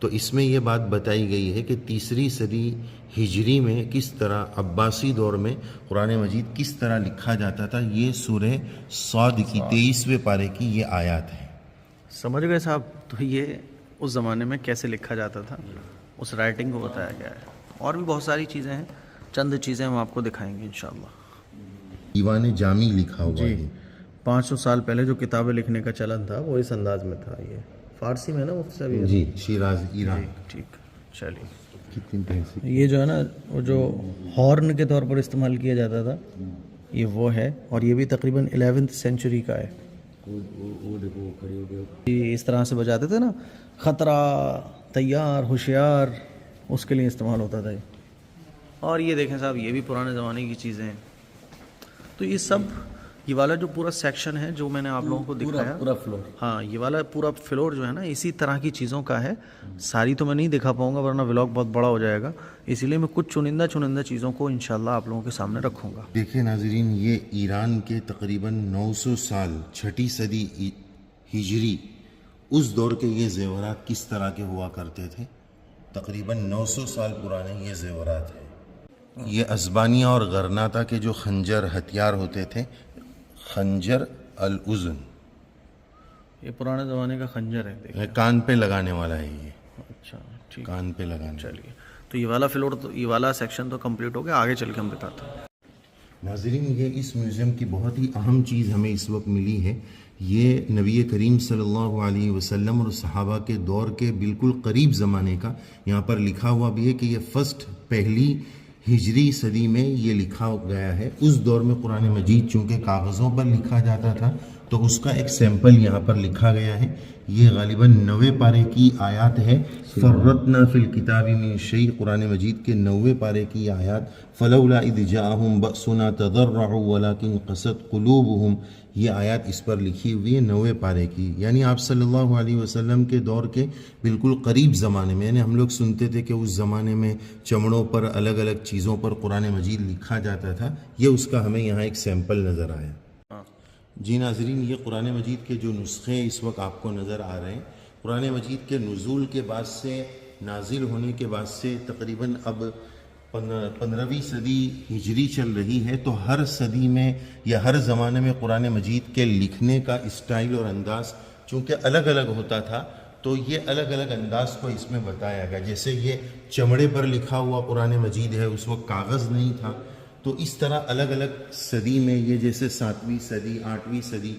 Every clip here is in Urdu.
تو اس میں یہ بات بتائی گئی ہے کہ تیسری صدی ہجری میں کس طرح عباسی دور میں قرآن مجید کس طرح لکھا جاتا تھا. یہ سورہ صاد کی 23ویں پارے کی یہ آیات ہے. سمجھ گئے صاحب؟ تو یہ اس زمانے میں کیسے لکھا جاتا تھا اس رائٹنگ کو بتایا گیا ہے. اور بھی بہت ساری چیزیں ہیں, چند چیزیں ہم آپ کو دکھائیں گے انشاءاللہ. دیوان جامی لکھا ہوا ہے. 500 سال پہلے جو کتابیں لکھنے کا چلن تھا وہ اس انداز میں تھا. یہ فارسی میں نا مفتی صاحب؟ جی, شیراز, ایران. ٹھیک, چلیے. کتنی پیسے یہ جو ہے نا وہ جو ہارن کے طور پر استعمال کیا جاتا تھا یہ وہ ہے, اور یہ بھی تقریباً 11ویں سینچری کا ہے. اس طرح سے بجاتے تھے نا, خطرہ, تیار, ہوشیار, اس کے لیے استعمال ہوتا تھا. اور یہ دیکھیں صاحب یہ بھی پرانے زمانے کی چیزیں ہیں. تو یہ سب, یہ والا جو پورا سیکشن ہے جو میں نے آپ لوگوں کو دکھایا, پورا فلور, ہاں یہ والا پورا فلور جو ہے نا اسی طرح کی چیزوں کا ہے. ساری تو میں نہیں دکھا پاؤں گا ورنہ ولاگ بہت بڑا ہو جائے گا, اسی لیے میں کچھ چنندہ چیزوں کو انشاءاللہ آپ لوگوں کے سامنے رکھوں گا. دیکھیں ناظرین, یہ ایران کے تقریباً 900 سال 6ٹھی صدی ہجری اس دور کے یہ زیورات کس طرح کے ہوا کرتے تھے. تقریباً 900 سال پرانے یہ زیورات ہیں. یہ ازبانیہ اور غرناطہ کے جو خنجر ہتھیار ہوتے تھے, خنجر الاذن, یہ پرانے زمانے کا خنجر ہے, دیکھیں کان پہ لگانے والا ہے یہ. اچھا ٹھیک, کان پہ لگانے. چلیے. تو یہ والا فلور, تو یہ والا سیکشن تو کمپلیٹ ہو گیا, آگے چل کے ہم بتاتے ہیں. ناظرین یہ اس میوزیم کی بہت ہی اہم چیز ہمیں اس وقت ملی ہے. یہ نبی کریم صلی اللہ علیہ وسلم اور صحابہ کے دور کے بالکل قریب زمانے کا یہاں پر لکھا ہوا بھی ہے کہ یہ پہلی ہجری صدی میں یہ لکھا گیا ہے. اس دور میں قرآن مجید چونکہ کاغذوں پر لکھا جاتا تھا تو اس کا ایک سیمپل یہاں پر لکھا گیا ہے. یہ غالباً 90 پارے کی آیات ہے. فرتنا فی الکتاب من شیء, قرآن مجید کے 90 پارے کی آیات. فلولا اذ جاءہم بأسنا تضرعوا ولکن قست قلوبہم, یہ آیات اس پر لکھی ہوئی ہے 90 پارے کی. یعنی آپ صلی اللہ علیہ وسلم کے دور کے بالکل قریب زمانے میں, یعنی ہم لوگ سنتے تھے کہ اس زمانے میں چمڑوں پر الگ الگ چیزوں پر قرآن مجید لکھا جاتا تھا, یہ اس کا ہمیں یہاں ایک سیمپل نظر آیا. جی ناظرین, یہ قرآن مجید کے جو نسخے اس وقت آپ کو نظر آ رہے ہیں, قرآن مجید کے نزول کے بعد سے, نازل ہونے کے بعد سے تقریباً اب 15ویں صدی ہجری چل رہی ہے. تو ہر صدی میں یا ہر زمانے میں قرآن مجید کے لکھنے کا اسٹائل اور انداز چونکہ الگ الگ ہوتا تھا تو یہ الگ الگ انداز کو اس میں بتایا گیا. جیسے یہ چمڑے پر لکھا ہوا قرآن مجید ہے, اس وقت کاغذ نہیں تھا, تو اس طرح الگ الگ صدی میں یہ جیسے 7ویں صدی 8ویں صدی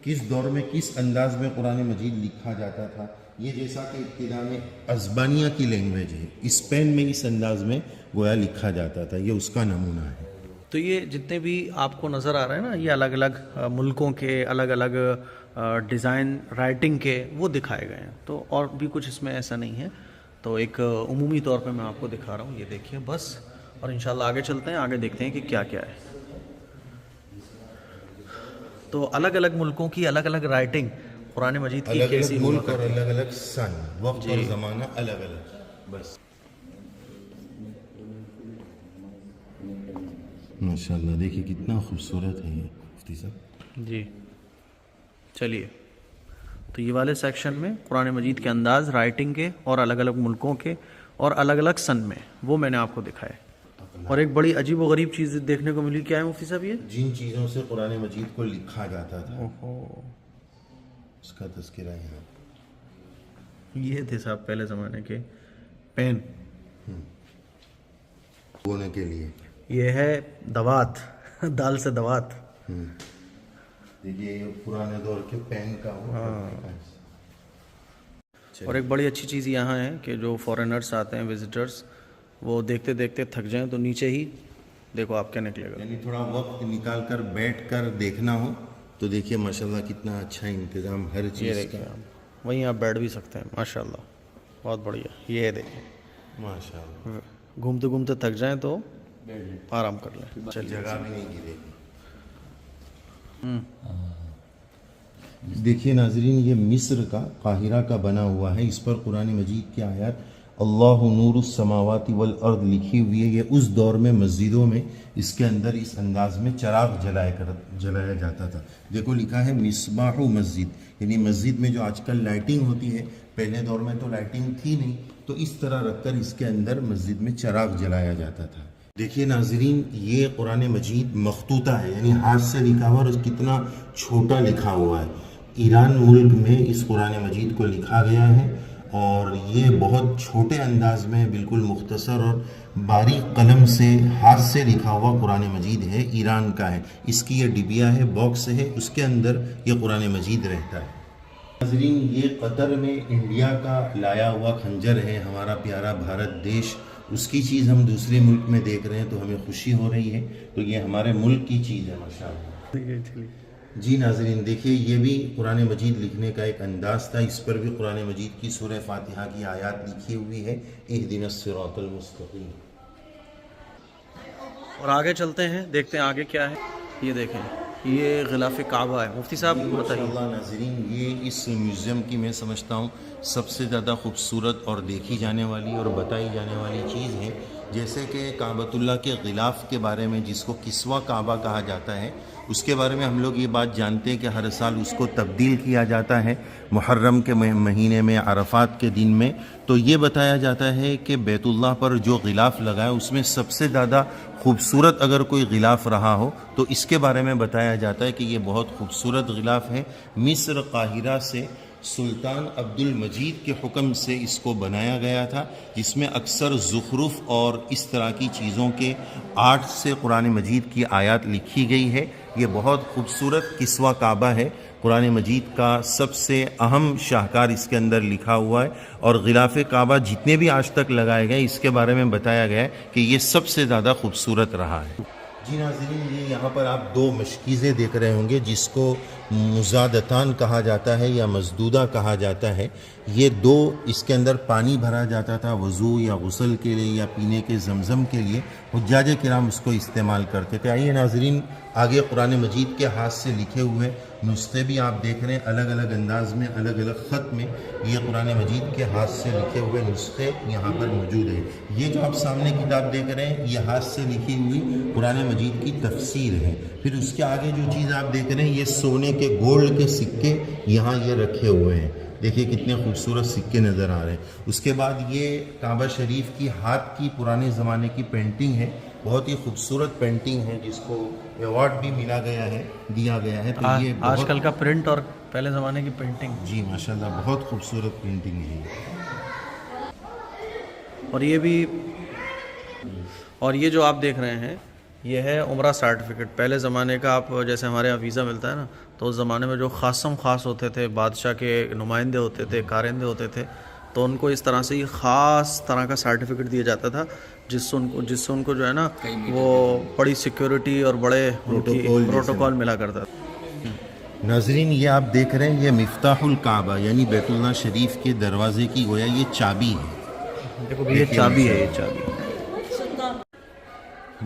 کس دور میں کس انداز میں قرآن مجید لکھا جاتا تھا. یہ جیسا کہ ابتدا میں ازبانیہ کی لینگویج ہے, اسپین میں اس انداز میں گویا لکھا جاتا تھا, یہ اس کا نمونہ ہے. تو یہ جتنے بھی آپ کو نظر آ رہے ہیں نا, یہ الگ الگ ملکوں کے الگ الگ ڈیزائن رائٹنگ کے وہ دکھائے گئے ہیں. تو اور بھی کچھ اس میں ایسا نہیں ہے, تو ایک عمومی طور پہ میں آپ کو دکھا رہا ہوں, یہ دیکھیے بس. اور انشاءاللہ آگے چلتے ہیں, آگے دیکھتے ہیں کہ کیا کیا ہے. تو الگ الگ ملکوں کی الگ الگ رائٹنگ قرآن مجید کی الگ کیسی الگ ہوا ملک اور کرتی ہے. الگ الگ سن, وقت اور زمانہ الگ الگ. بس ماشاءاللہ دیکھیے کتنا خوبصورت ہے یہ مفتی صاحب. جی چلیے. تو یہ والے سیکشن میں قرآن مجید کے انداز, رائٹنگ کے اور الگ الگ ملکوں کے اور الگ الگ سن میں, وہ میں نے آپ کو دکھائے. اور ایک بڑی عجیب و غریب چیز دیکھنے کو ملی, کیا ہے مفتی صاحب؟ یہ جن چیزوں سے قرآن مجید کو لکھا جاتا تھا اس کا تذکرہ ہے. یہ تھے صاحب پہلے زمانے کے پین, بونے کے لیے. یہ ہے دوات, دال سے دوات. دیکھیے یہ پرانے دور کے پین کا اور ایک بڑی اچھی چیز یہاں ہے کہ جو فارینرز آتے ہیں, وزٹرز, وہ دیکھتے دیکھتے تھک جائیں تو نیچے ہی دیکھو آپ کیا نکلے گا. یعنی تھوڑا وقت نکال کر بیٹھ کر دیکھنا ہو تو دیکھیے ماشاءاللہ کتنا اچھا انتظام ہر چیز کا. وہیں آپ بیٹھ بھی سکتے ہیں, ماشاءاللہ بہت بڑھیا. یہ دیکھیں ماشاءاللہ, گھومتے گھومتے تھک جائیں تو آرام کر لیں. چلیے, جگہ بھی نہیں گرے گی. دیکھیے ناظرین, یہ مصر کا قاہرہ کا بنا ہوا ہے. اس پر قرآن مجید کی آیات اللہ نور السماوات والارض لکھی ہوئی ہے. یہ اس دور میں مسجدوں میں اس کے اندر اس انداز میں چراغ جلایا جاتا تھا. دیکھو لکھا ہے مصباح مسجد, یعنی مسجد میں جو آج کل لائٹنگ ہوتی ہے پہلے دور میں تو لائٹنگ تھی نہیں، تو اس طرح رکھ کر اس کے اندر مسجد میں چراغ جلایا جاتا تھا۔ دیکھیے ناظرین، یہ قرآن مجید مخطوطہ ہے، یعنی ہاتھ سے لکھا ہوا، اور کتنا چھوٹا لکھا ہوا ہے۔ ایران ملک میں اس قرآن مجید کو لکھا گیا ہے، اور یہ بہت چھوٹے انداز میں بالکل مختصر اور باریک قلم سے ہاتھ سے لکھا ہوا قرآن مجید ہے، ایران کا ہے۔ اس کی یہ ڈبیا ہے، باکس ہے، اس کے اندر یہ قرآن مجید رہتا ہے۔ ناظرین، یہ قطر میں انڈیا کا لایا ہوا خنجر ہے، ہمارا پیارا بھارت دیش، اس کی چیز ہم دوسرے ملک میں دیکھ رہے ہیں تو ہمیں خوشی ہو رہی ہے، تو یہ ہمارے ملک کی چیز ہے ماشاءاللہ۔ جی ناظرین، دیکھیے یہ بھی قرآن مجید لکھنے کا ایک انداز تھا، اس پر بھی قرآن مجید کی سورہ فاتحہ کی آیات لکھی ہوئی ہے، اہدنا الصراط المستقیم۔ اور آگے چلتے ہیں، دیکھتے ہیں آگے کیا ہے۔ یہ دیکھیں، یہ غلاف کعبہ ہے۔ مفتی صاحب بتائیے۔ ماشاءاللہ ناظرین، یہ اس میوزیم کی میں سمجھتا ہوں سب سے زیادہ خوبصورت اور دیکھی جانے والی اور بتائی جانے والی چیز ہے، جیسے کہ کعبۃ اللہ کے غلاف کے بارے میں، جس کو کسوہ کعبہ کہا جاتا ہے، اس کے بارے میں ہم لوگ یہ بات جانتے ہیں کہ ہر سال اس کو تبدیل کیا جاتا ہے محرم کے مہینے میں، عرفات کے دن میں۔ تو یہ بتایا جاتا ہے کہ بیت اللہ پر جو غلاف لگا ہے اس میں سب سے زیادہ خوبصورت اگر کوئی غلاف رہا ہو تو اس کے بارے میں بتایا جاتا ہے کہ یہ بہت خوبصورت غلاف ہے۔ مصر قاہرہ سے سلطان عبد المجید کے حکم سے اس کو بنایا گیا تھا، جس میں اکثر زخرف اور اس طرح کی چیزوں کے آرٹ سے قرآن مجید کی آیات لکھی گئی ہے۔ یہ بہت خوبصورت کسوہ کعبہ ہے، قرآن مجید کا سب سے اہم شاہکار اس کے اندر لکھا ہوا ہے، اور غلاف کعبہ جتنے بھی آج تک لگائے گئے اس کے بارے میں بتایا گیا ہے کہ یہ سب سے زیادہ خوبصورت رہا ہے۔ جی ناظرین، یہ یہاں پر آپ دو مشکیزیں دیکھ رہے ہوں گے، جس کو مزادتان کہا جاتا ہے یا مزدودہ کہا جاتا ہے۔ یہ دو، اس کے اندر پانی بھرا جاتا تھا وضو یا غسل کے لیے یا پینے کے زمزم کے لیے، حجاج کرام اس کو استعمال کرتے تھے۔ آئیے ناظرین، آگے قرآن مجید کے ہاتھ سے لکھے ہوئے نسخے بھی آپ دیکھ رہے ہیں، الگ الگ انداز میں، الگ الگ خط میں یہ قرآن مجید کے ہاتھ سے لکھے ہوئے نسخے یہاں پر موجود ہیں۔ یہ جو آپ سامنے کتاب دیکھ رہے ہیں، یہ ہاتھ سے لکھی ہوئی قرآن مجید کی تفسیر ہے۔ پھر اس کے آگے جو چیز آپ دیکھ رہے ہیں، یہ سونے کے گولڈ کے سکے یہاں یہ رکھے ہوئے ہیں، دیکھیے کتنے خوبصورت سکے نظر آ رہے ہیں۔ اس کے بعد یہ کعبہ شریف کی ہاتھ کی پرانے زمانے کی پینٹنگ ہے، بہت ہی خوبصورت پینٹنگ ہے، جس کو ایوارڈ بھی ملا گیا ہے، دیا گیا ہے۔ تو یہ آج کل کا پرنٹ اور پہلے زمانے کی پینٹنگ، جی ماشاءاللہ بہت خوبصورت پینٹنگ ہے۔ اور یہ بھی، اور یہ جو آپ دیکھ رہے ہیں یہ ہے عمرہ سرٹیفکیٹ۔ پہلے زمانے کا، آپ جیسے ہمارے یہاں ویزا ملتا ہے نا، تو اس زمانے میں جو خاص ہوتے تھے، بادشاہ کے نمائندے ہوتے تھے، کارندے ہوتے تھے، تو ان کو اس طرح سے یہ خاص طرح کا سرٹیفکیٹ دیا جاتا تھا، جس سے ان کو جو ہے نا وہ بڑی سیکیورٹی اور بڑے پروٹوکول ملا کرتا تھا۔ ناظرین، یہ آپ دیکھ رہے ہیں، یہ مفتاح الکعبہ یعنی بیت اللہ شریف کے دروازے کی گویا یہ چابی ہے۔ دیکھو یہ چابی ہے، یہ چابی۔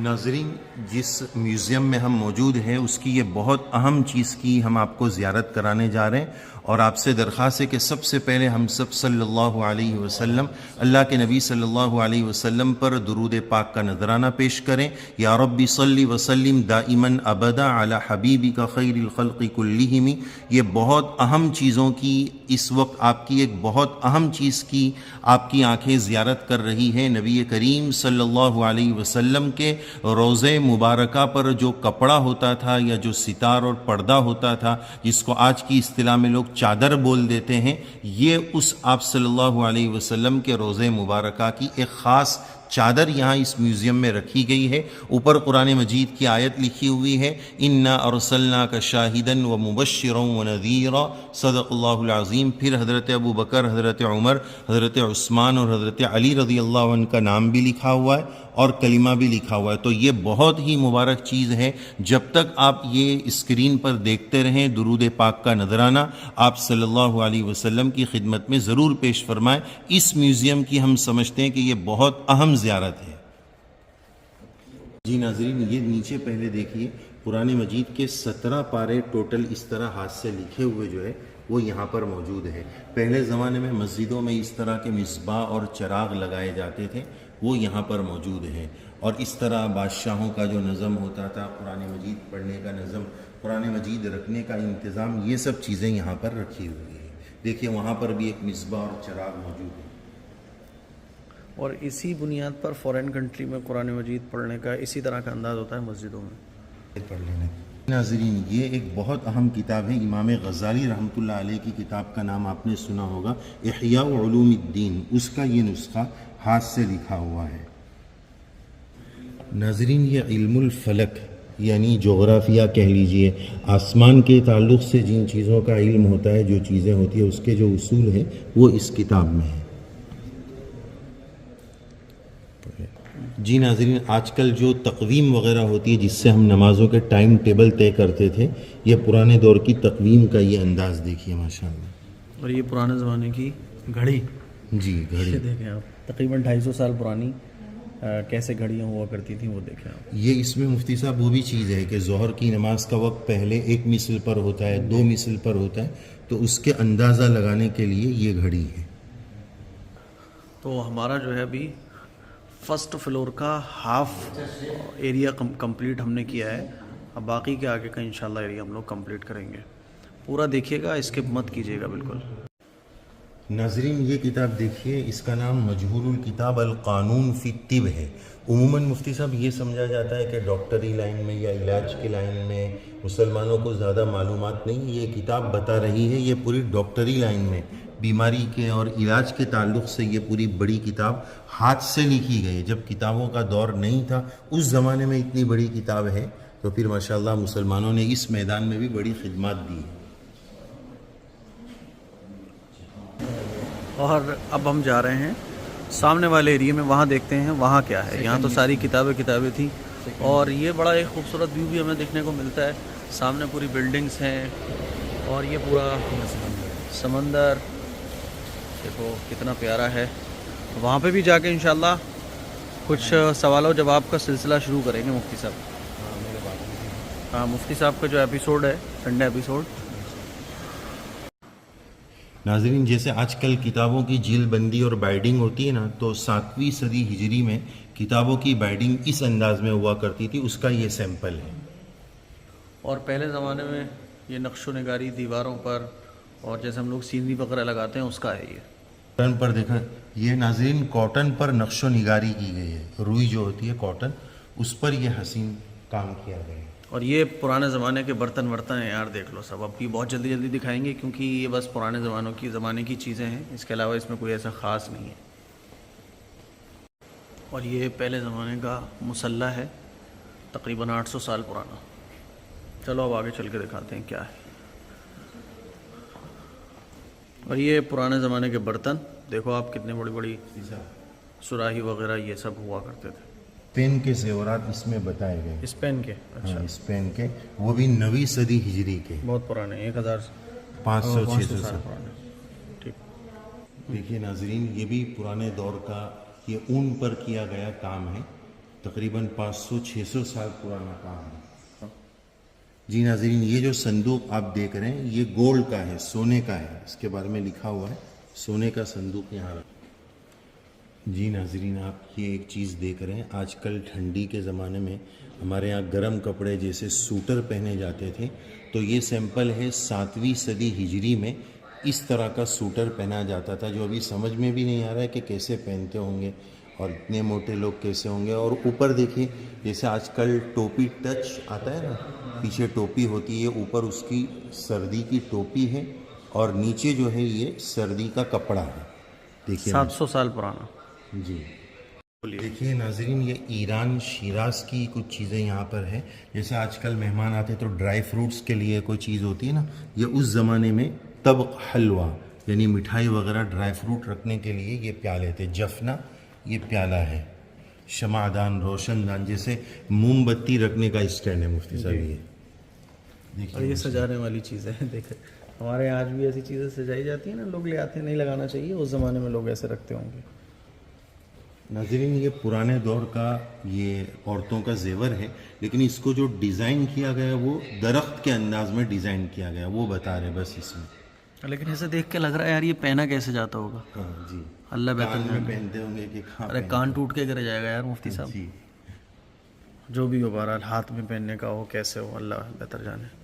ناظرین، جس میوزیم میں ہم موجود ہیں اس کی یہ بہت اہم چیز کی ہم آپ کو زیارت کرانے جا رہے ہیں، اور آپ سے درخواست ہے کہ سب سے پہلے ہم سب صلی اللہ علیہ وسلم، اللہ کے نبی صلی اللہ علیہ وسلم پر درود پاک کا نذرانہ پیش کریں۔ یا ربی صلی وسلم دائما ابدا علی حبیبک خیر الخلق کلہم۔ یہ بہت اہم چیزوں کی اس وقت آپ کی ایک بہت اہم چیز کی آپ کی آنکھیں زیارت کر رہی ہیں، نبی کریم صلی اللہ علیہ وسلم کے روضے مبارکہ پر جو کپڑا ہوتا تھا یا جو ستار اور پردہ ہوتا تھا، جس کو آج کی اصطلاح میں لوگ چادر بول دیتے ہیں، یہ اس آپ صلی اللہ علیہ وسلم کے روضے مبارکہ کی ایک خاص چادر یہاں اس میوزیم میں رکھی گئی ہے۔ اوپر قرآن مجید کی آیت لکھی ہوئی ہے، انا ارسلناک شاہدا ومبشرا ونذیرا، صدق اللہ العظیم۔ پھر حضرت ابو بکر، حضرت عمر، حضرت عثمان اور حضرت علی رضی اللہ عنہ کا نام بھی لکھا ہوا ہے اور کلمہ بھی لکھا ہوا ہے۔ تو یہ بہت ہی مبارک چیز ہے۔ جب تک آپ یہ اسکرین پر دیکھتے رہیں، درود پاک کا نذرانہ آپ صلی اللہ علیہ وسلم کی خدمت میں ضرور پیش فرمائیں۔ اس میوزیم کی ہم سمجھتے ہیں کہ یہ بہت اہم زیارت ہے۔ جی ناظرین، یہ نیچے پہلے دیکھیے، قرآن مجید کے 17 پارے ٹوٹل اس طرح ہاتھ سے لکھے ہوئے جو ہے وہ یہاں پر موجود ہے۔ پہلے زمانے میں مسجدوں میں اس طرح کے مصباح اور چراغ لگائے جاتے تھے، وہ یہاں پر موجود ہیں، اور اس طرح بادشاہوں کا جو نظم ہوتا تھا، قرآن مجید پڑھنے کا نظم، قرآن مجید رکھنے کا انتظام، یہ سب چیزیں یہاں پر رکھی ہوئی ہیں۔ دیکھیے وہاں پر بھی ایک مصباح اور چراغ موجود ہے. اور اسی بنیاد پر فورین کنٹری میں قرآن مجید پڑھنے کا اسی طرح کا انداز ہوتا ہے مسجدوں میں. پڑھ لینا. ناظرین یہ ایک بہت اہم کتاب ہے. امام غزالی رحمۃ اللہ علیہ کی کتاب کا نام آپ نے سنا ہوگا, احیاء علوم الدین. اس کا یہ نسخہ ہاتھ سے لکھا ہوا ہے. ناظرین یہ علم الفلک یعنی جغرافیہ کہہ لیجئے, آسمان کے تعلق سے جن چیزوں کا علم ہوتا ہے, جو چیزیں ہوتی ہیں اس کے جو اصول ہیں وہ اس کتاب میں ہے. جی ناظرین آج کل جو تقویم وغیرہ ہوتی ہے جس سے ہم نمازوں کے ٹائم ٹیبل طے کرتے تھے, یہ پرانے دور کی تقویم کا یہ انداز دیکھیے ماشاءاللہ. اور یہ پرانے زمانے کی گھڑی, جی گھڑی دیکھیں آپ, تقریباً 250 سال پرانی کیسے گھڑیاں ہوا کرتی تھیں وہ دیکھیں آپ. یہ اس میں مفتی صاحب وہ بھی چیز ہے کہ ظہر کی نماز کا وقت پہلے 1 مثل پر ہوتا ہے, 2 مثل پر ہوتا ہے, تو اس کے اندازہ لگانے کے لیے یہ گھڑی ہے. تو ہمارا جو ہے ابھی فرسٹ فلور کا ہاف ایریا کمپلیٹ ہم نے کیا ہے. اب باقی کے آگے کا انشاءاللہ ایریا ہم لوگ کمپلیٹ کریں گے. پورا دیکھیے گا, اسکپ مت کیجیے گا بالکل. ناظرین یہ کتاب دیکھیے, اس کا نام مجہول الکتاب القانون فی الطب ہے. عموماً مفتی صاحب یہ سمجھا جاتا ہے کہ ڈاکٹری لائن میں یا علاج کی لائن میں مسلمانوں کو زیادہ معلومات نہیں. یہ کتاب بتا رہی ہے, یہ پوری ڈاکٹری لائن میں بیماری کے اور علاج کے تعلق سے یہ پوری بڑی کتاب ہاتھ سے لکھی گئی. جب کتابوں کا دور نہیں تھا اس زمانے میں اتنی بڑی کتاب ہے, تو پھر ماشاءاللہ مسلمانوں نے اس میدان میں بھی بڑی خدمات دی. اور اب ہم جا رہے ہیں سامنے والے ایریے میں, وہاں دیکھتے ہیں وہاں کیا ہے. یہاں تو ساری کتابیں تھیں, اور یہ بڑا ایک خوبصورت ویو بھی ہمیں دیکھنے کو ملتا ہے. سامنے پوری بلڈنگز ہیں اور یہ پورا سمندر دیکھو کتنا پیارا ہے. وہاں پہ بھی جا کے انشاءاللہ کچھ سوال و جواب کا سلسلہ شروع کریں گے مفتی صاحب. ہاں مفتی صاحب کا جو ایپیسوڈ ہے, سنڈے ایپیسوڈ. ناظرین جیسے آج کل کتابوں کی جیل بندی اور بائڈنگ ہوتی ہے نا, تو 7ویں صدی ہجری میں کتابوں کی بائڈنگ اس انداز میں ہوا کرتی تھی. اس کا یہ سیمپل ہے. اور پہلے زمانے میں یہ نقش و نگاری دیواروں پر, اور جیسے ہم لوگ سینری وغیرہ لگاتے ہیں اس کا ہے. یہ کاٹن پر دیکھا, یہ ناظرین کاٹن پر نقش و نگاری کی گئی ہے. روئی جو ہوتی ہے کاٹن, اس پر یہ حسین کام کیا گیا ہے. اور یہ پرانے زمانے کے برتن ہیں یار, دیکھ لو سب. اب یہ بہت جلدی دکھائیں گے کیونکہ یہ بس پرانے زمانے کی چیزیں ہیں, اس کے علاوہ اس میں کوئی ایسا خاص نہیں ہے. اور یہ پہلے زمانے کا مسلح ہے, تقریباً 800 سال پرانا. چلو اب آگے چل کے دکھاتے ہیں کیا ہے. اور یہ پرانے زمانے کے برتن دیکھو آپ, کتنے بڑی سراہی وغیرہ یہ سب ہوا کرتے تھے. اسپین کے زیورات اس میں بتائے گئے. اسپین کے, اچھا اسپین کے, وہ بھی 9ویں صدی ہجری کے, بہت پرانے, 1500-600 سال پرانے. ٹھیک. دیکھیے ناظرین یہ بھی پرانے دور کا یہ اون پر کیا گیا کام ہے. تقریباً 500-600 سال پرانا کام ہے. جی ناظرین یہ جو صندوق آپ دیکھ رہے ہیں یہ گولڈ کا ہے, سونے کا ہے. اس کے بارے میں لکھا ہوا ہے, سونے کا صندوق یہاں رکھا. جی ناظرین آپ یہ ایک چیز دیکھ رہے ہیں, آج کل ٹھنڈی کے زمانے میں ہمارے یہاں گرم کپڑے جیسے سوٹر پہنے جاتے تھے, تو یہ سیمپل ہے 7ویں صدی ہجری میں اس طرح کا سوٹر پہنا جاتا تھا, جو ابھی سمجھ میں بھی نہیں آ رہا ہے کہ کیسے پہنتے ہوں گے اور اتنے موٹے لوگ کیسے ہوں گے. اور اوپر دیکھیے جیسے آج کل ٹوپی ٹچ آتا ہے نا, پیچھے ٹوپی ہوتی ہے, اوپر اس کی سردی کی ٹوپی ہے, اور نیچے جو ہے یہ سردی کا کپڑا ہے. دیکھیے 700 سال پرانا. جی دیکھیے ناظرین یہ ایران شیراز کی کچھ چیزیں یہاں پر ہے. جیسے آج کل مہمان آتے تو ڈرائی فروٹس کے لیے کوئی چیز ہوتی ہے نا, یہ اس زمانے میں طبق حلوہ یعنی مٹھائی وغیرہ ڈرائی فروٹ رکھنے کے لیے یہ پیالے تھے. جفنا یہ پیالہ ہے. شمعدان, روشن دان, جیسے موم بتی رکھنے کا اسٹینڈ ہے مفتی صاحب. یہ اور یہ سجانے والی چیزیں ہیں. دیکھیں ہمارے یہاں آج بھی ایسی چیزیں سجائی جاتی ہیں نا, لوگ لے آتے ہیں, نہیں لگانا چاہیے, اس زمانے میں لوگ ایسے رکھتے ہوں گے. ناظرین یہ پرانے دور کا یہ عورتوں کا زیور ہے, لیکن اس کو جو ڈیزائن کیا گیا وہ درخت کے انداز میں ڈیزائن کیا گیا, وہ بتا رہے بس اس میں. لیکن ایسے دیکھ کے لگ رہا ہے یار یہ پہنا کیسے جاتا ہوگا. ہاں جی, اللہ بہتر کان میں جانے. پہنتے ہوں گے کہ ارے کان ٹوٹ کے گر جائے گا یار مفتی صاحب. جی جو بھی ہو, بہرحال ہاتھ میں پہننے کا ہو کیسے ہو, اللہ بہتر جانے.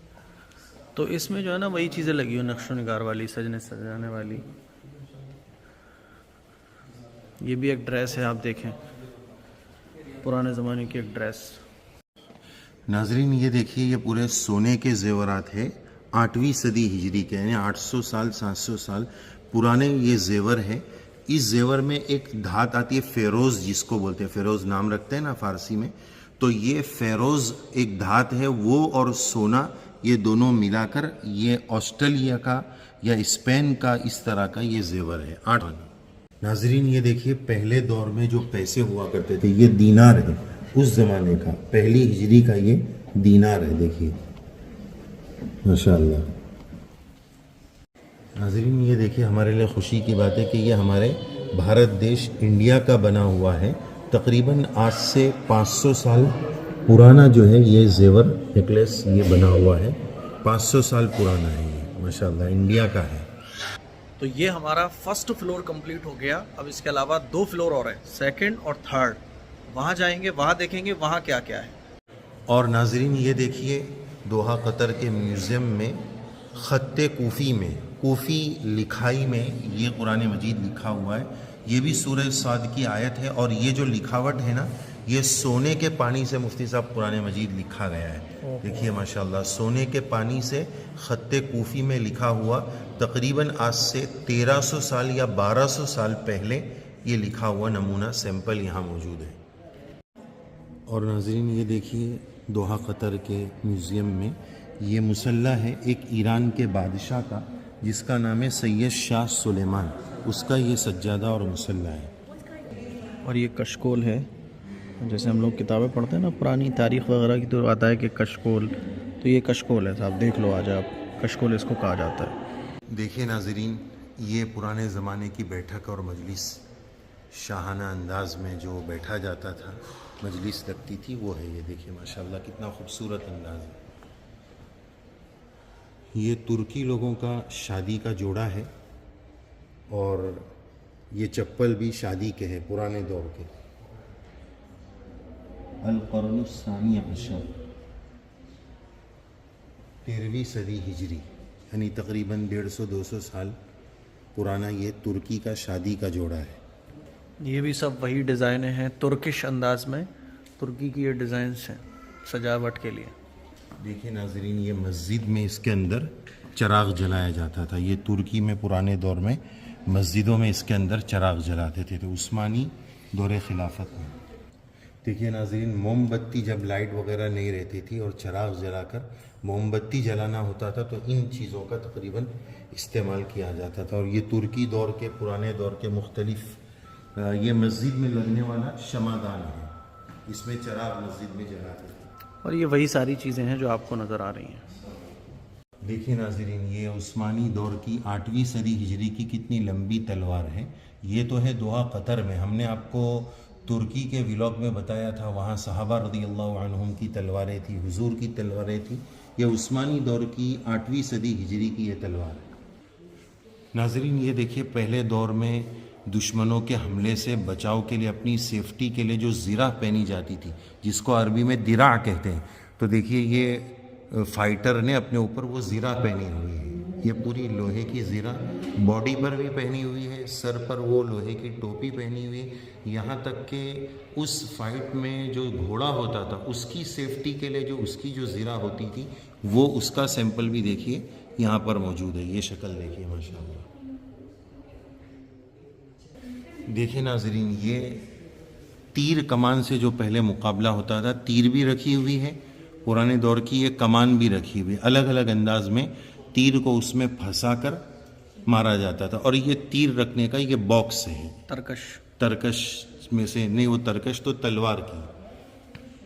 تو اس میں جو ہے نا وہی چیزیں لگی ہوئی نقش و نگار والی, سجنے سجانے والی. یہ بھی ایک ڈریس ہے, آپ دیکھیں پرانے زمانے کی ایک ڈریس. ناظرین یہ دیکھیے یہ پورے سونے کے زیورات ہیں 8ویں صدی ہجری کے, یعنی 800 سال 700 سال پرانے یہ زیور ہے. اس زیور میں ایک دھات آتی ہے فیروز, جس کو بولتے ہیں, فیروز نام رکھتے ہیں نا فارسی میں, تو یہ فیروز ایک دھات ہے, وہ اور سونا یہ دونوں ملا کر یہ آسٹریلیا کا یا اسپین کا اس طرح کا یہ زیور ہے. 8 ناظرین یہ دیکھیے پہلے دور میں جو پیسے ہوا کرتے تھے یہ دینار ہے, اس زمانے کا پہلی ہجری کا یہ دینار ہے. دیکھیے ماشاءاللہ. ناظرین یہ دیکھیے ہمارے لیے خوشی کی بات ہے کہ یہ ہمارے بھارت دیش انڈیا کا بنا ہوا ہے. تقریباً آج سے 500 سال پرانا جو ہے یہ زیور نیکلیس یہ بنا ہوا ہے. 500 سال پرانا ہے یہ ماشاءاللہ, انڈیا کا ہے. تو یہ ہمارا فرسٹ فلور کمپلیٹ ہو گیا. اب اس کے علاوہ 2 فلور اور ہیں, سیکنڈ اور تھرڈ. وہاں جائیں گے, وہاں دیکھیں گے وہاں کیا کیا ہے. اور ناظرین یہ دیکھیے دوحہ قطر کے میوزیم میں خط کوفی میں, کوفی لکھائی میں یہ قرآن مجید لکھا ہوا ہے. یہ بھی سورہ صاد کی آیت ہے, اور یہ جو لکھاوٹ ہے نا یہ سونے کے پانی سے مفتی صاحب قرآن مجید لکھا گیا ہے. دیکھیے ماشاءاللہ سونے کے پانی سے خط کوفی میں لکھا ہوا. تقریباً آج سے 1300 سال یا 1200 سال پہلے یہ لکھا ہوا نمونہ سیمپل یہاں موجود ہے. اور ناظرین یہ دیکھیے دوحہ قطر کے میوزیم میں یہ مسلح ہے ایک ایران کے بادشاہ کا, جس کا نام ہے سید شاہ سلیمان. اس کا یہ سجادہ اور مسلح ہے. اور یہ کشکول ہے, جیسے ہم لوگ کتابیں پڑھتے ہیں نا پرانی تاریخ وغیرہ کی, تو آتا ہے کہ کشکول, تو یہ کشکول ہے صاحب, دیکھ لو آج آپ, کشکول اس کو کہا جاتا ہے. دیکھیے ناظرین یہ پرانے زمانے کی بیٹھک اور مجلس, شاہانہ انداز میں جو بیٹھا جاتا تھا, مجلس لگتی تھی, وہ ہے. یہ دیکھیے ماشاءاللہ کتنا خوبصورت انداز ہے. یہ ترکی لوگوں کا شادی کا جوڑا ہے, اور یہ چپل بھی شادی کے ہیں پرانے دور کے. القرن الثانی عشر 13ویں صدی ہجری, یعنی تقریباً 150-200 سال پرانا یہ ترکی کا شادی کا جوڑا ہے. یہ بھی سب وہی ڈیزائنیں ہیں ترکش انداز میں, ترکی کی یہ ڈیزائنس ہیں سجاوٹ کے لیے. دیکھیں ناظرین یہ مسجد میں اس کے اندر چراغ جلایا جاتا تھا. یہ ترکی میں پرانے دور میں مسجدوں میں اس کے اندر چراغ جلاتے تھے, تو عثمانی دور خلافت میں. دیکھیے ناظرین موم بتی جب لائٹ وغیرہ نہیں رہتی تھی اور چراغ جلا کر موم بتی جلانا ہوتا تھا, تو ان چیزوں کا تقریباً استعمال کیا جاتا تھا. اور یہ ترکی دور کے پرانے دور کے مختلف, یہ مسجد میں لگنے والا شمعدان ہے, اس میں چراغ مسجد میں جلاتے تھے. اور یہ وہی ساری چیزیں ہیں جو آپ کو نظر آ رہی ہیں. دیکھیں ناظرین یہ عثمانی دور کی 8ویں صدی ہجری کی کتنی لمبی تلوار ہے. یہ تو ہے دوحہ قطر میں, ہم نے آپ کو ترکی کے ولاگ میں بتایا تھا, وہاں صحابہ رضی اللہ عنہم کی تلواریں تھیں, حضور کی تلواریں تھیں. یہ عثمانی دور کی 8ویں صدی ہجری کی یہ تلوار ہے. ناظرین یہ دیکھیے پہلے دور میں دشمنوں کے حملے سے بچاؤ کے لیے اپنی سیفٹی کے لیے جو زرہ پہنی جاتی تھی, جس کو عربی میں درع کہتے ہیں, تو دیکھیے یہ فائٹر نے اپنے اوپر وہ زرہ پہنی ہوئی ہے. یہ پوری لوہے کی زرہ باڈی پر بھی پہنی ہوئی ہے, سر پر وہ لوہے کی ٹوپی پہنی ہوئی ہے. یہاں تک کہ اس فائٹ میں جو گھوڑا ہوتا تھا اس کی سیفٹی کے لیے جو اس کی جو زرہ ہوتی تھی, وہ اس کا سیمپل بھی دیکھیے یہاں پر موجود ہے. یہ شکل دیکھیے ماشاءاللہ. دیکھیں ناظرین یہ تیر کمان سے جو پہلے مقابلہ ہوتا تھا, تیر بھی رکھی ہوئی ہے پرانے دور کی, یہ کمان بھی رکھی ہوئی, الگ الگ انداز میں تیر کو اس میں پھنسا کر مارا جاتا تھا. اور یہ تیر رکھنے کا یہ باکس ہے, ترکش میں سے نہیں, وہ ترکش تو تلوار کی,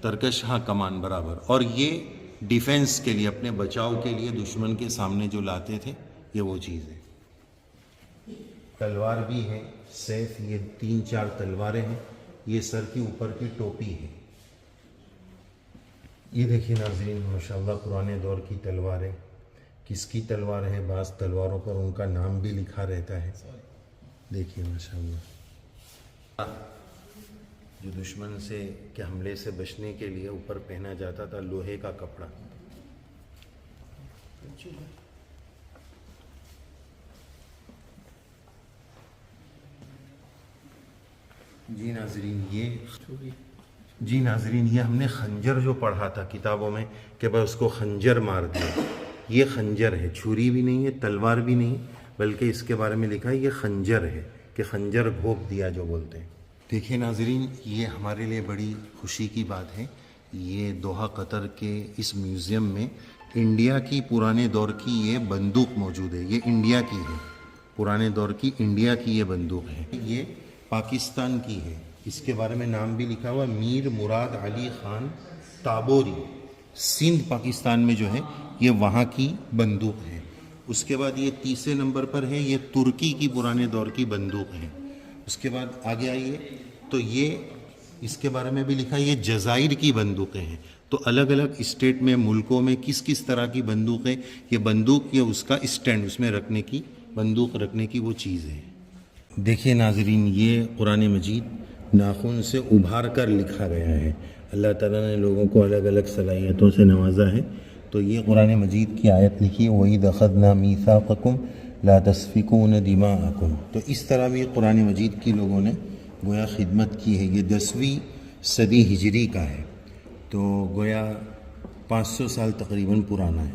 ترکش ہاں کمان برابر. اور یہ ڈیفنس کے لیے, اپنے بچاؤ کے لیے دشمن کے سامنے جو لاتے تھے, یہ وہ چیز ہے. تلوار بھی ہے, سیف, یہ 3-4 تلواریں ہیں. یہ سر کی اوپر کی ٹوپی ہے. یہ دیکھیے ناظرین ماشاءاللہ پرانے دور کی تلواریں, کس کی تلوار ہے, بعض تلواروں پر ان کا نام بھی لکھا رہتا ہے. دیکھیے ماشاءاللہ جو دشمن سے کے حملے سے بچنے کے لیے اوپر پہنا جاتا تھا لوہے کا کپڑا. جی ناظرین یہ ہم نے خنجر جو پڑھا تھا کتابوں میں کہ بھائی اس کو خنجر مار دیا، یہ خنجر ہے، چھری بھی نہیں ہے، تلوار بھی نہیں، بلکہ اس کے بارے میں لکھا ہے یہ خنجر ہے کہ خنجر گھونپ دیا جو بولتے ہیں۔ دیکھیں ناظرین یہ ہمارے لیے بڑی خوشی کی بات ہے، یہ دوحہ قطر کے اس میوزیم میں انڈیا کی پرانے دور کی یہ بندوق موجود ہے، یہ انڈیا کی ہے، پرانے دور کی انڈیا کی یہ بندوق ہے، یہ پاکستان کی ہے، اس کے بارے میں نام بھی لکھا ہوا میر مراد علی خان تابوری، سندھ پاکستان میں جو ہے یہ وہاں کی بندوق ہے۔ اس کے بعد یہ تیسرے نمبر پر ہے، یہ ترکی کی پرانے دور کی بندوق ہے۔ اس کے بعد آگے آئیے تو یہ اس کے بارے میں بھی لکھا ہے یہ جزائر کی بندوقیں ہیں، تو الگ الگ اسٹیٹ میں ملکوں میں کس کس طرح کی بندوق ہے، یہ بندوق یہ اس کا اسٹینڈ، اس میں رکھنے کی بندوق رکھنے کی وہ چیز ہے۔ دیکھیے ناظرین یہ قرآن مجید ناخن سے ابھار کر لکھا گیا ہے، اللہ تعالیٰ نے لوگوں کو الگ الگ صلاحیتوں سے نوازا ہے، تو یہ قرآن مجید کی آیت لکھی ہے وَإِذْ أَخَذْنَا مِيثَاقَكُمْ لَا تَسْفِكُونَ دِمَاءَكُمْ، تو اس طرح بھی قرآن مجید کی لوگوں نے گویا خدمت کی ہے۔ یہ 10ویں صدی ہجری کا ہے، تو گویا 500 سال تقریباً پرانا ہے۔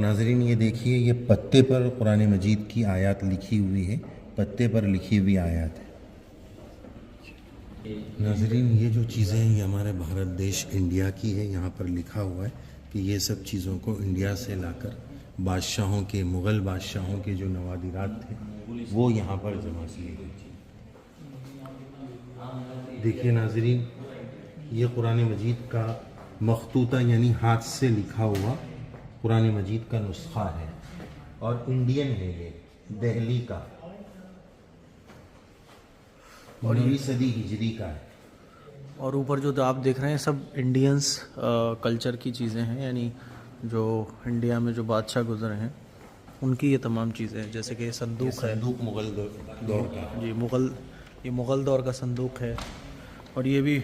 ناظرین یہ دیکھیے یہ پتے پر قرآن مجید کی آیات لکھی ہوئی ہے، پتے پر لکھی ہوئی آیات ہے۔ ناظرین یہ جو چیزیں ہیں یہ ہمارے بھارت دیش انڈیا کی ہے، یہاں پر لکھا ہوا ہے کہ یہ سب چیزوں کو انڈیا سے لا کر بادشاہوں کے، مغل بادشاہوں کے جو نوادرات تھے وہ یہاں پر جمع کیے گئے تھے۔ دیکھیے ناظرین یہ قرآن مجید کا مخطوطہ یعنی ہاتھ سے لکھا ہوا قرآن مجید کا نسخہ ہے، اور انڈین ہے، یہ دہلی کا 9ویں صدی ہجری کا ہے۔ اور اوپر جو آپ دیکھ رہے ہیں سب انڈینس کلچر کی چیزیں ہیں، یعنی جو انڈیا میں جو بادشاہ گزرے ہیں ان کی یہ تمام چیزیں ہیں، جیسے کہ صندوق ہے، صندوق مغل دور کا، جی یہ مغل دور کا صندوق ہے، اور یہ بھی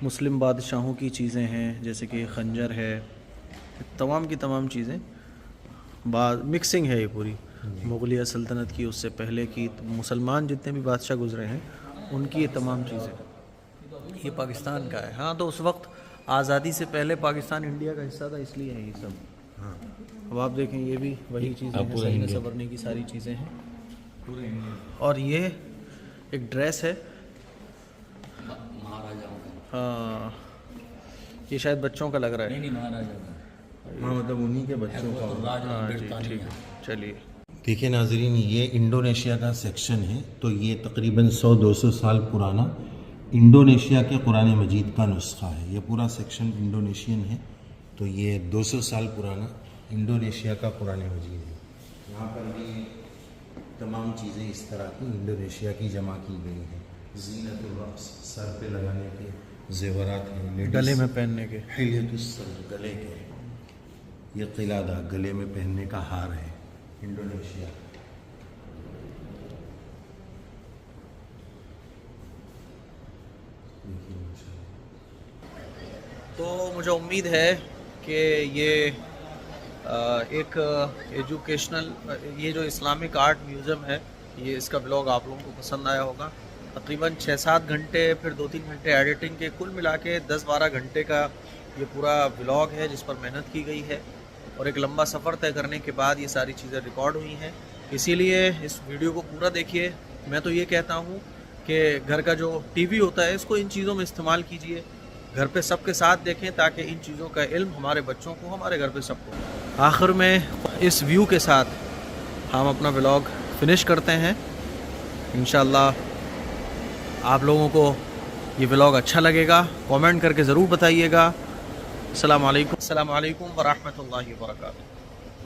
مسلم بادشاہوں کی چیزیں ہیں، جیسے کہ خنجر ہے، تمام کی تمام چیزیں مکسنگ ہے یہ پوری مغلیہ سلطنت کی، اس سے پہلے کی مسلمان جتنے بھی بادشاہ گزرے ہیں ان کی یہ تمام چیزیں۔ یہ پاکستان کا ہے، ہاں تو اس وقت آزادی سے پہلے پاکستان انڈیا کا حصہ تھا، اس لیے ہے یہ سب۔ ہاں اب آپ دیکھیں یہ بھی وہی چیزیں ہیں، سجنے سنورنے کی ساری چیزیں ہیں، اور یہ ایک ڈریس ہے مہاراجاؤں کا، ہاں یہ شاید بچوں کا لگ رہا ہے، نہیں مہاراجاؤں کا، ہاں مطلب انہی کے بچوں کا ہوگا۔ ہاں جی ٹھیک ہے، چلیے۔ دیکھیں ناظرین یہ انڈونیشیا کا سیکشن ہے، تو یہ تقریباً 100-200 سال پرانا انڈونیشیا کے قرآن مجید کا نسخہ ہے، یہ پورا سیکشن انڈونیشین ہے، تو یہ 200 سال پرانا انڈونیشیا کا قرآن مجید ہے۔ یہاں پر بھی تمام چیزیں اس طرح کی انڈونیشیا کی جمع کی گئی ہیں، زینت الرأس سر پہ لگانے کے زیورات ہیں، گلے میں پہننے کے، حلیۃ السر گلے کے، یہ قلادہ گلے میں پہننے کا ہار ہے انڈونیشیا۔ تو مجھے امید ہے کہ یہ ایک ایجوکیشنل، یہ جو اسلامک آرٹ میوزیم ہے، یہ اس کا بلاگ آپ لوگوں کو پسند آیا ہوگا۔ تقریباً 6-7 گھنٹے پھر 2-3 گھنٹے ایڈیٹنگ کے، کل ملا کے 10-12 گھنٹے کا یہ پورا بلاگ ہے جس پر محنت کی گئی ہے، اور ایک لمبا سفر طے کرنے کے بعد یہ ساری چیزیں ریکارڈ ہوئی ہیں، اسی لیے اس ویڈیو کو پورا دیکھیے۔ میں تو یہ کہتا ہوں کہ گھر کا جو ٹی وی ہوتا ہے اس کو ان چیزوں میں استعمال کیجیے، گھر پہ سب کے ساتھ دیکھیں تاکہ ان چیزوں کا علم ہمارے بچوں کو، ہمارے گھر پہ سب کو۔ آخر میں اس ویو کے ساتھ ہم اپنا ولاگ فنش کرتے ہیں۔ انشاءاللہ آپ لوگوں کو یہ ولاگ اچھا لگے گا، کامنٹ کر کے ضرور بتائیے گا۔ السلام علیکم ورحمۃ اللہ وبرکاتہ۔